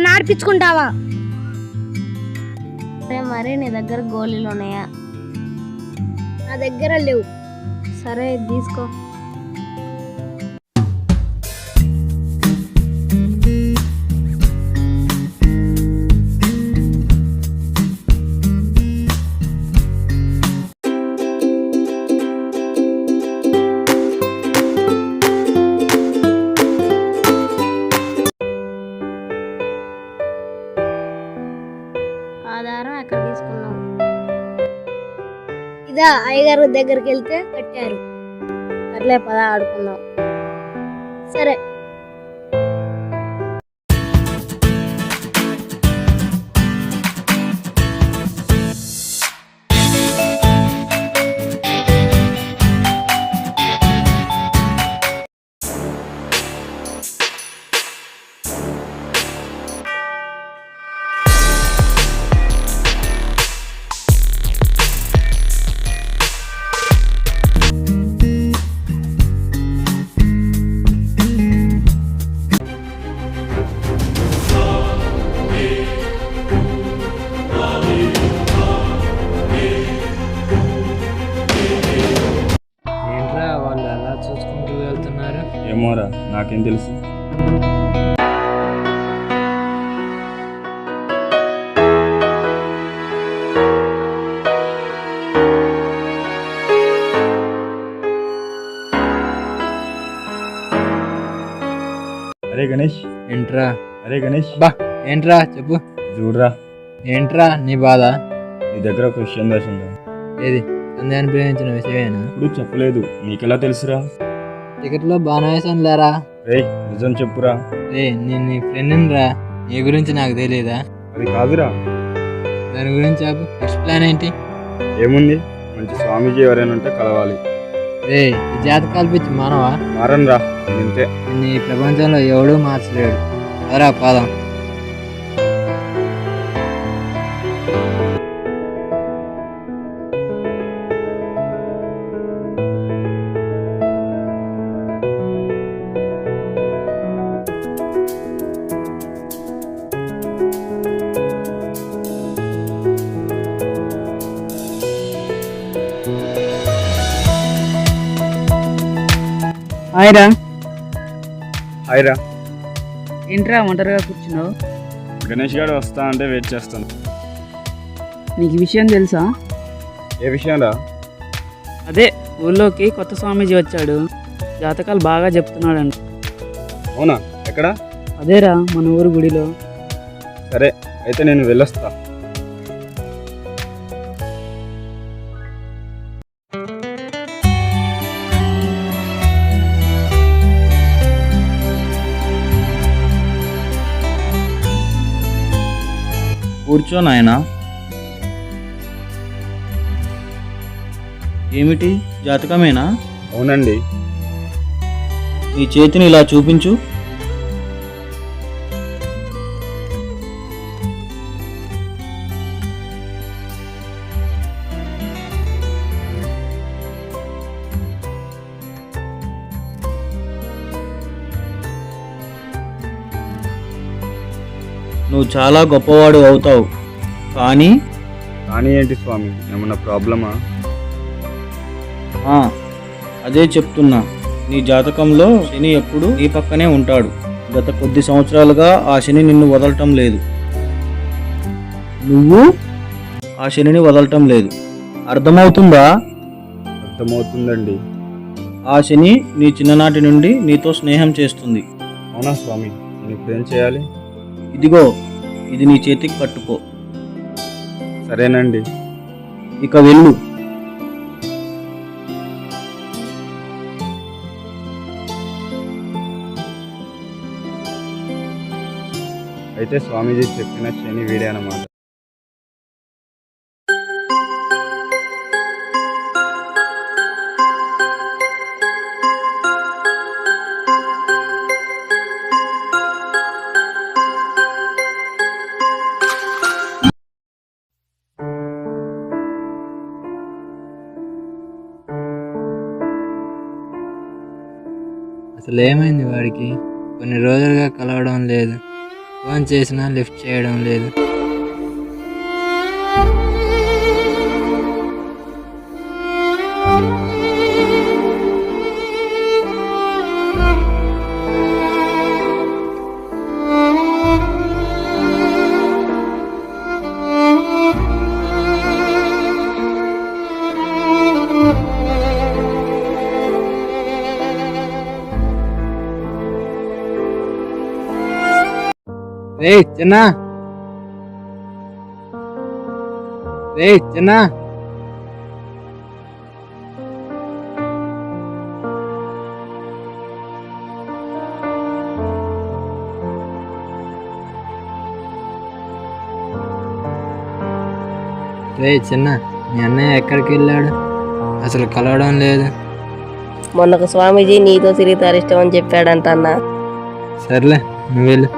నన్ను ఆడిపించుకుంటావా? మరి నీ దగ్గర గోళీలు ఉన్నాయా? నా దగ్గర లేవు. సరే తీసుకో. ఆధారం ఎక్కడ తీసుకున్నావు? ఇదా అయ్యగారు దగ్గరికి వెళ్తే కట్టారు. సర్లే పద ఆడుకుందాం. సరే. ఏంట్రా వాళ్ళు ఎలా చూసుకుంటూ వెళ్తున్నారు? ఏమోరా, నాకేం తెలుసు. అరే గణేష్. ఏంట్రా? అరే గణేష్, బా ఏంట్రా చెప్పు. చూడరా, ఏంట్రా నీ బాధ? నీ దగ్గర ఒక విషయం దాచిందా. ఏది? సందేహాన్ని ప్రేమించిన విషయమేనా? ఇప్పుడు చెప్పలేదు, నీకెలా తెలుసురా? టికెట్లో బాగా వేసాను లేరా. రే నిజం చెప్పురా. రే నేను నీ ఫ్రెండ్ రా, నీ గురించి నాకు తెలియదా? అది కాదురా. దాని గురించి చెప్పు. నెక్స్ట్ ప్లాన్ ఏంటి? ఏముంది, మంచి స్వామీజీ ఎవరైనా ఉంటే కలవాలి. రే ఈ జాతకాలు పిచ్చి మానవా? మారన్రా, ఇంతే. నిన్ను ఈ ప్రపంచంలో ఎవడూ మార్చలేడు. అరా పాదం. హాయ్రా. హాయ్రా. ఏంట్రా ఒంటరిగా కూర్చున్నావు? గణేష్ గారు వస్తా అంటే వెయిట్ చేస్తాను. నీకు ఈ విషయం తెలుసా? ఏ విషయం రా? అదే ఊళ్ళోకి కొత్త స్వామీజీ వచ్చాడు, జాతకాలు బాగా చెప్తున్నాడంట. అవునా, ఎక్కడ? అదేరా మన ఊరు గుడిలో. సరే అయితే నేను వెళ్ళొస్తా. కూర్చో నాయనా. ఏమిటి, జాతకమేనా? అవునండి. నీ చేతిని ఇలా చూపించు. నువ్వు చాలా గొప్పవాడు అవుతావు. కానీ ఏంటి స్వామి, ఏమన్నా ప్రాబ్లమా? అదే చెప్తున్నా. నీ జాతకంలో శని ఎప్పుడు నీ పక్కనే ఉంటాడు. గత కొద్ది సంవత్సరాలుగా ఆ శని నిన్ను వదలటం లేదు. నువ్వు ఆ శనిని వదలటం లేదు. అర్థమవుతుందా? అర్థమవుతుందండి. ఆ శని నీ చిన్ననాటి నుండి నీతో స్నేహం చేస్తుంది. అవునా స్వామి, నేను ఇప్పుడు ఏం చేయాలి? ఇదిగో ఇది నీ చేతికి పట్టుకో. సరేనండి. ఇక వెళ్ళు. అయితే స్వామీజీ చెప్పిన శని వీడే అన్నమాట. అసలు ఏమైంది వాడికి? కొన్ని రోజులుగా కలవడం లేదు. ఫోన్ చేసినా లిఫ్ట్ చేయడం లేదు. రే చిన్న, రే చిన్న, రే చిన్న, మీ అన్నయ్య ఎక్కడికి వెళ్ళాడు? అసలు కలవడం లేదు. మొన్నకు స్వామీజీ నీతో తిరిగితే ఇష్టం అని చెప్పాడంట అన్న. సర్లే నువ్వు వెళ్ళు.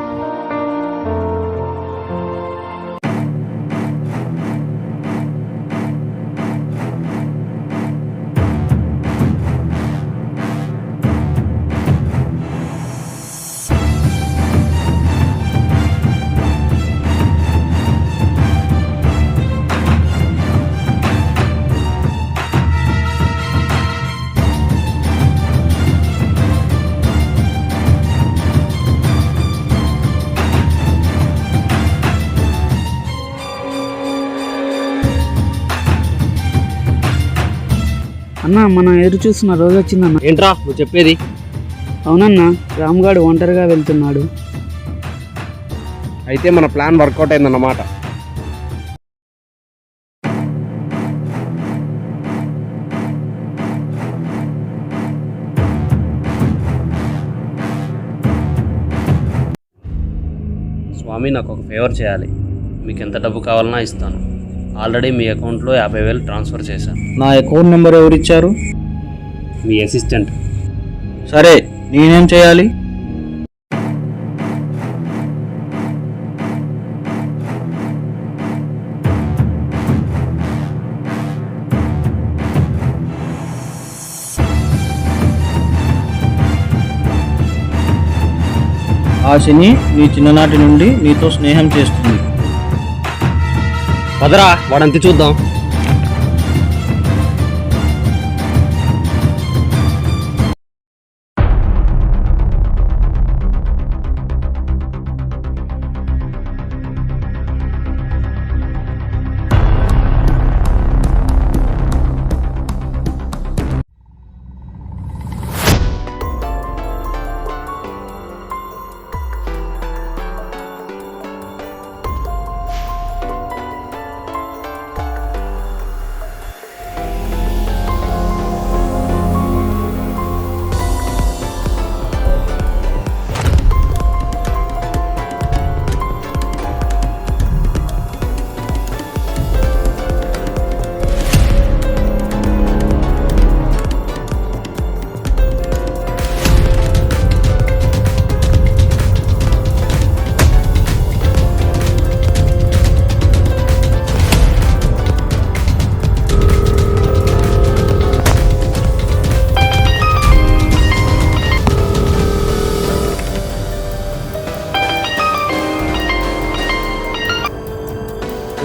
అన్న మనం ఎదురు చూస్తున్న రోజు వచ్చిందన్న. ఏంట్రా నువ్వు చెప్పేది? అవునన్నా, రామ్గాడు ఒంటరిగా వెళ్తున్నాడు. అయితే మన ప్లాన్ వర్కౌట్ అయిందన్నమాట. స్వామి, నాకు ఒక ఫేవర్ చేయాలి. మీకు ఎంత డబ్బు కావాలన్నా ఇస్తాను. ఆల్రెడీ మీ అకౌంట్లో 50,000 ట్రాన్స్ఫర్ చేశాను. నా అకౌంట్ నెంబర్ ఎవరిచ్చారు? మీ అసిస్టెంట్. సరే, నేనేం చేయాలి? ఆ శని నీ చిన్ననాటి నుండి నీతో స్నేహం చేస్తుంది. పదరా, వాడంతి చూద్దాం.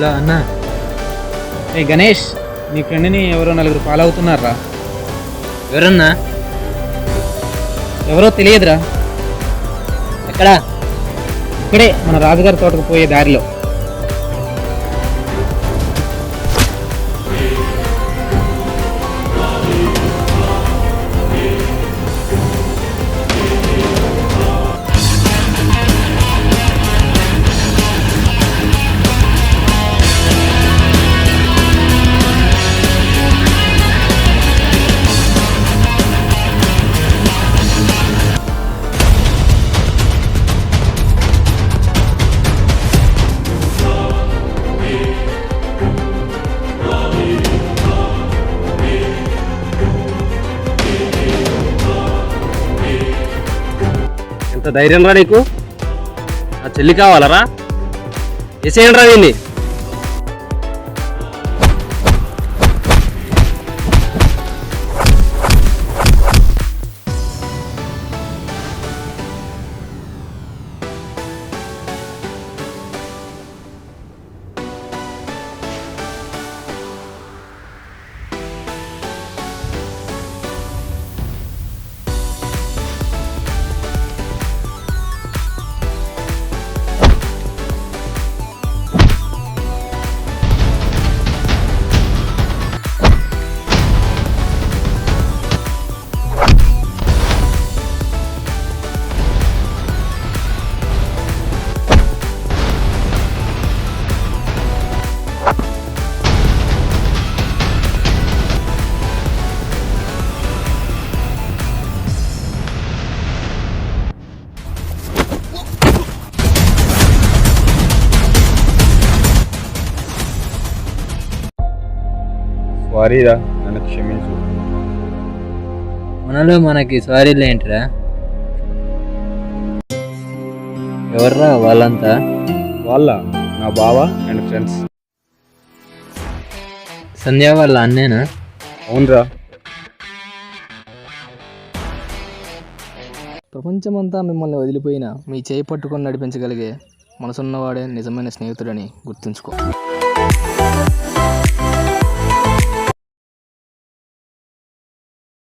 హలో అన్న. ఏ గణేష్, నీ ఫ్రెండ్ని ఎవరో 4 ఫాలో అవుతున్నారా? ఎవరన్నా? ఎవరో తెలియదురా. ఎక్కడా? ఇక్కడే మన రాజుగారి తోటకు పోయే దారిలో. ఎంత ధైర్యం రా నీకు? నా చెల్లి కావాలరా? వేసేయండి రా దీన్ని. సారీరా, నన్ను క్షమించు. మనలో మనకి సారీలు ఏంటిరా? ఎవర్రా వాళ్ళంతా? వాళ్ళ నా బావ అండ్ ఫ్రెండ్స్. సంధ్య వాళ్ళ అన్నేనా? అవునరా. ప్రపంచమంతా మిమ్మల్ని వదిలిపోయినా మీ చేయి పట్టుకొని నడిపించగలిగే మనసున్నవాడే నిజమైన స్నేహితుడని గుర్తుంచుకో.